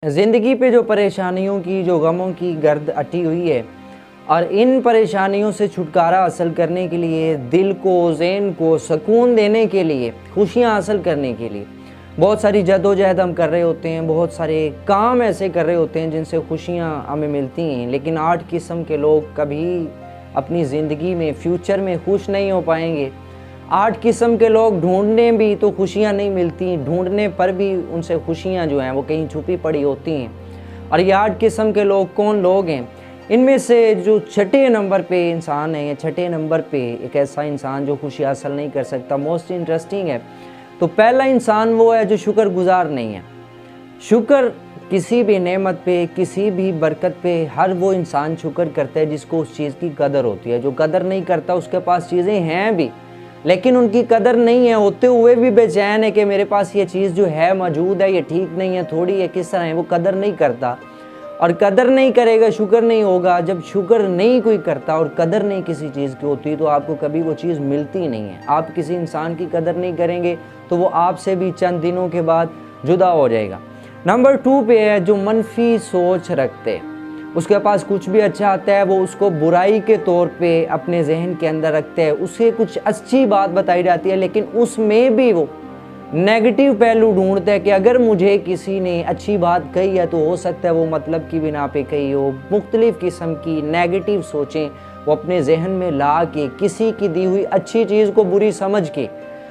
ज़िंदगी पे जो परेशानियों की, जो गमों की गर्द अटी हुई है और इन परेशानियों से छुटकारा हासिल करने के लिए, दिल को, ज़हन को सुकून देने के लिए, खुशियाँ हासिल करने के लिए बहुत सारी जद्दोजहद हम कर रहे होते हैं, बहुत सारे काम ऐसे कर रहे होते हैं जिनसे खुशियाँ हमें मिलती हैं। लेकिन 8 किस्म के लोग कभी अपनी ज़िंदगी में, फ्यूचर में खुश नहीं हो पाएंगे। 8 किस्म के लोग ढूंढने भी तो खुशियाँ नहीं मिलती, ढूंढने पर भी उनसे खुशियाँ जो हैं वो कहीं छुपी पड़ी होती हैं। और ये 8 किस्म के लोग कौन लोग हैं? इनमें से जो छठे नंबर पे इंसान है, या छठे नंबर पे एक ऐसा इंसान जो खुशी हासिल नहीं कर सकता, मोस्ट इंटरेस्टिंग है। तो पहला इंसान वो है जो शुक्रगुजार नहीं है। शुक्र किसी भी नेमत पे, किसी भी बरकत पे हर वो इंसान शुक्र करता है जिसको उस चीज़ की कदर होती है। जो कदर नहीं करता उसके पास चीज़ें हैं भी लेकिन उनकी कदर नहीं है, होते हुए भी बेचैन है कि मेरे पास ये चीज़ जो है मौजूद है, ये ठीक नहीं है, थोड़ी है, किस तरह है, वो कदर नहीं करता। और कदर नहीं करेगा, शुक्र नहीं होगा। जब शुक्र नहीं कोई करता और कदर नहीं किसी चीज़ की होती तो आपको कभी वो चीज़ मिलती नहीं है। आप किसी इंसान की कदर नहीं करेंगे तो वो आपसे भी चंद दिनों के बाद जुदा हो जाएगा। नंबर 2 पे है जो मनफी सोच रखते, उसके पास कुछ भी अच्छा आता है वो उसको बुराई के तौर पे अपने जहन के अंदर रखते हैं। उसे कुछ अच्छी बात बताई जाती है लेकिन उसमें भी वो नेगेटिव पहलू ढूंढते हैं कि अगर मुझे किसी ने अच्छी बात कही है तो हो सकता है वो मतलब की बिना पे कही हो। मुख्तलिफ़ किस्म की नेगेटिव सोचें वो अपने जहन में ला के किसी की दी हुई अच्छी चीज़ को बुरी समझ के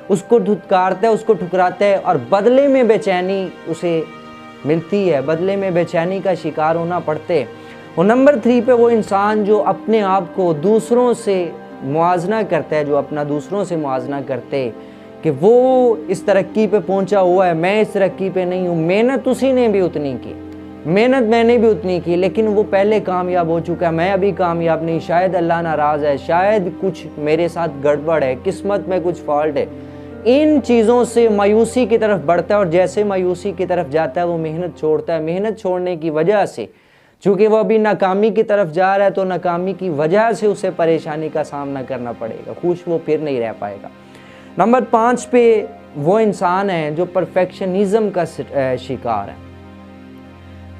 उसको धुतकारता है, उसको ठुकराता है और बदले में बेचैनी उसे मिलती है, बदले में बेचैनी का शिकार होना पड़ते हैं। और नंबर 3 पे वो इंसान जो अपने आप को दूसरों से मुआजना करता है, जो अपना दूसरों से मुआजना करते हैं कि वो इस तरक्की पे पहुंचा हुआ है, मैं इस तरक्की पे नहीं हूँ। मेहनत उसी ने भी उतनी की, मेहनत मैंने भी उतनी की, लेकिन वो पहले कामयाब हो चुका है, मैं अभी कामयाब नहीं। शायद अल्लाह नाराज़ है, शायद कुछ मेरे साथ गड़बड़ है, किस्मत में कुछ फॉल्ट है। इन चीज़ों से मायूसी की तरफ बढ़ता है और जैसे मायूसी की तरफ जाता है वो मेहनत छोड़ता है। मेहनत छोड़ने की वजह से चूँकि वो अभी नाकामी की तरफ जा रहा है तो नाकामी की वजह से उसे परेशानी का सामना करना पड़ेगा, खुश वो फिर नहीं रह पाएगा। नंबर 5 पे वो इंसान है जो परफेक्शनिज़म का शिकार है।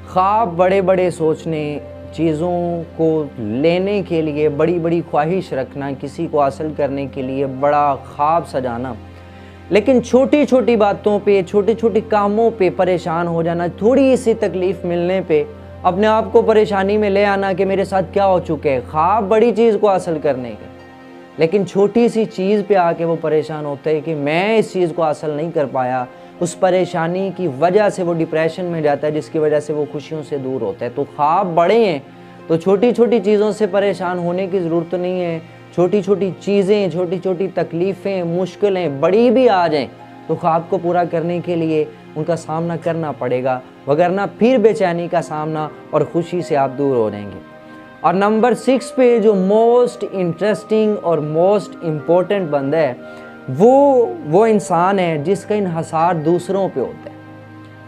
ख्वाब बड़े बड़े सोचने, चीज़ों को लेने के लिए बड़ी बड़ी ख्वाहिश रखना, किसी को हासिल करने के लिए बड़ा ख्वाब सजाना, लेकिन छोटी छोटी बातों पे, छोटे छोटे कामों पे परेशान हो जाना, थोड़ी सी तकलीफ़ मिलने पे अपने आप को परेशानी में ले आना कि मेरे साथ क्या हो चुका है। ख्वाब बड़ी चीज़ को हासिल करने के, लेकिन छोटी सी चीज़ पे आके वो परेशान होता है कि मैं इस चीज़ को हासिल नहीं कर पाया। उस परेशानी की वजह से वो डिप्रेशन में जाता है जिसकी वजह से वो खुशियों से दूर होता है। तो ख्वाब बड़े हैं तो छोटी छोटी चीज़ों से परेशान होने की ज़रूरत नहीं है। छोटी छोटी चीज़ें, छोटी छोटी तकलीफ़ें, मुश्किलें बड़ी भी आ जाएँ तो ख्वाब को पूरा करने के लिए उनका सामना करना पड़ेगा, वगरना फिर बेचैनी का सामना और खुशी से आप दूर हो जाएंगे। और नंबर 6 पे जो मोस्ट इंटरेस्टिंग और मोस्ट इम्पोर्टेंट बंदा है वो इंसान है जिसका इन्हसार दूसरों पे होता है।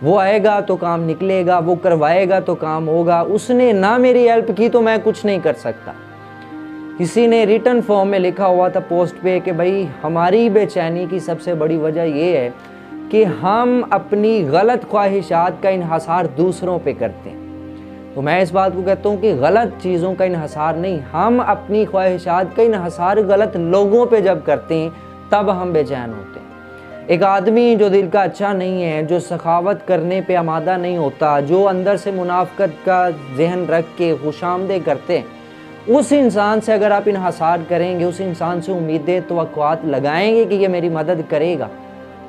वो आएगा तो काम निकलेगा, वो करवाएगा तो काम होगा, उसने ना मेरी हेल्प की तो मैं कुछ नहीं कर सकता। किसी ने रिटर्न फॉर्म में लिखा हुआ था पोस्ट पे कि भाई हमारी बेचैनी की सबसे बड़ी वजह ये है कि हम अपनी गलत ख्वाहिशात का इन्हसार दूसरों पे करते हैं। तो मैं इस बात को कहता हूँ कि गलत चीज़ों का इन्हसार नहीं, हम अपनी ख्वाहिशात का इन्हसार गलत लोगों पे जब करते हैं तब हम बेचैन होते हैं। एक आदमी जो दिल का अच्छा नहीं है, जो सखावत करने पे आमादा नहीं होता, जो अंदर से मुनाफकत का जहन रख के खुशामदे करते हैं, उस इंसान से अगर आप इन्हसार करेंगे, उस इंसान से उम्मीदें तवक्कुआत लगाएंगे कि ये मेरी मदद करेगा,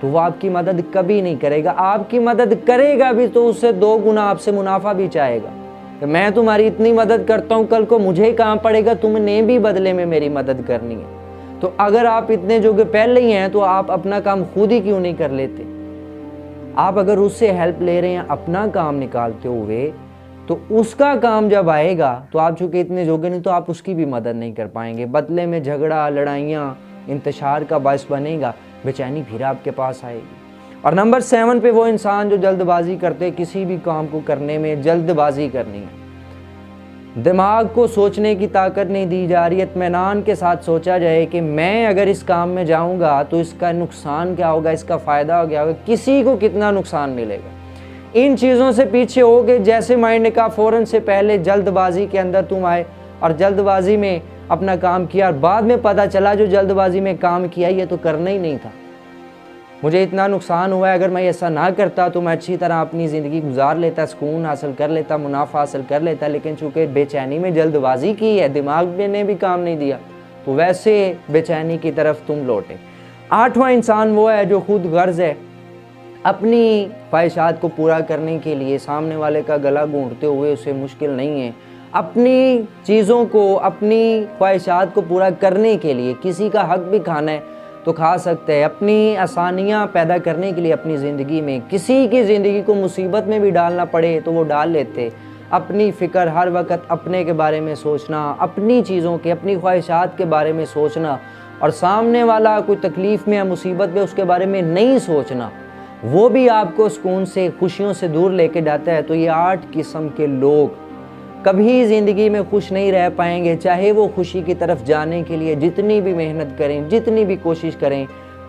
तो वो आपकी मदद कभी नहीं करेगा। आपकी मदद करेगा भी तो उससे 2 गुना आपसे मुनाफा भी चाहेगा कि मैं तुम्हारी इतनी मदद करता हूँ, कल को मुझे काम पड़ेगा, तुमने भी बदले में मेरी मदद करनी है। तो अगर आप इतने जोगे पहले ही हैं तो आप अपना काम खुद ही क्यों नहीं कर लेते? आप अगर उससे हेल्प ले रहे हैं अपना काम निकालते हुए, तो उसका काम जब आएगा तो आप चूँकि इतने जोगे नहीं तो आप उसकी भी मदद नहीं कर पाएंगे। बदले में झगड़ा, लड़ाइयाँ, इंतशार का बायस बनेगा, बेचैनी फिर आपके पास आएगी। और नंबर 7 पे वो इंसान जो जल्दबाजी करते, किसी भी काम को करने में जल्दबाजी करनी है, दिमाग को सोचने की ताकत नहीं दी जा रही। इत्मीनान के साथ सोचा जाए कि मैं अगर इस काम में जाऊंगा तो इसका नुकसान क्या होगा, इसका फ़ायदा क्या होगा, किसी को कितना नुकसान मिलेगा। इन चीज़ों से पीछे हो गए, जैसे माइंड ने कहा फ़ौरन से पहले जल्दबाजी के अंदर तुम आए और जल्दबाजी में अपना काम किया, और बाद में पता चला जो जल्दबाजी में काम किया ये तो करना ही नहीं था, मुझे इतना नुकसान हुआ है, अगर मैं ऐसा ना करता तो मैं अच्छी तरह अपनी ज़िंदगी गुजार लेता, सुकून हासिल कर लेता, मुनाफा हासिल कर लेता, लेकिन चूँकि बेचैनी में जल्दबाजी की है, दिमाग ने भी काम नहीं दिया, तो वैसे बेचैनी की तरफ तुम लौटे। 8वां इंसान वो है जो खुद गर्ज है, अपनी ख्वाहिशात को पूरा करने के लिए सामने वाले का गला घूंटते हुए उसे मुश्किल नहीं है, अपनी चीज़ों को, अपनी ख्वाहिशात को पूरा करने के लिए किसी का हक भी खाना है तो खा सकते हैं, अपनी आसानियाँ पैदा करने के लिए अपनी ज़िंदगी में किसी की ज़िंदगी को मुसीबत में भी डालना पड़े तो वो डाल लेते। अपनी फ़िक्र हर वक्त अपने के बारे में सोचना, अपनी चीज़ों के, अपनी ख्वाहिशात के बारे में सोचना, और सामने वाला कोई तकलीफ़ में या मुसीबत में उसके बारे में नहीं सोचना, वो भी आपको सुकून से, खुशियों से दूर लेके जाता है। तो ये 8 किस्म के लोग कभी ज़िंदगी में खुश नहीं रह पाएंगे, चाहे वो खुशी की तरफ जाने के लिए जितनी भी मेहनत करें, जितनी भी कोशिश करें,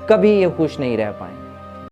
कभी ये खुश नहीं रह पाएंगे।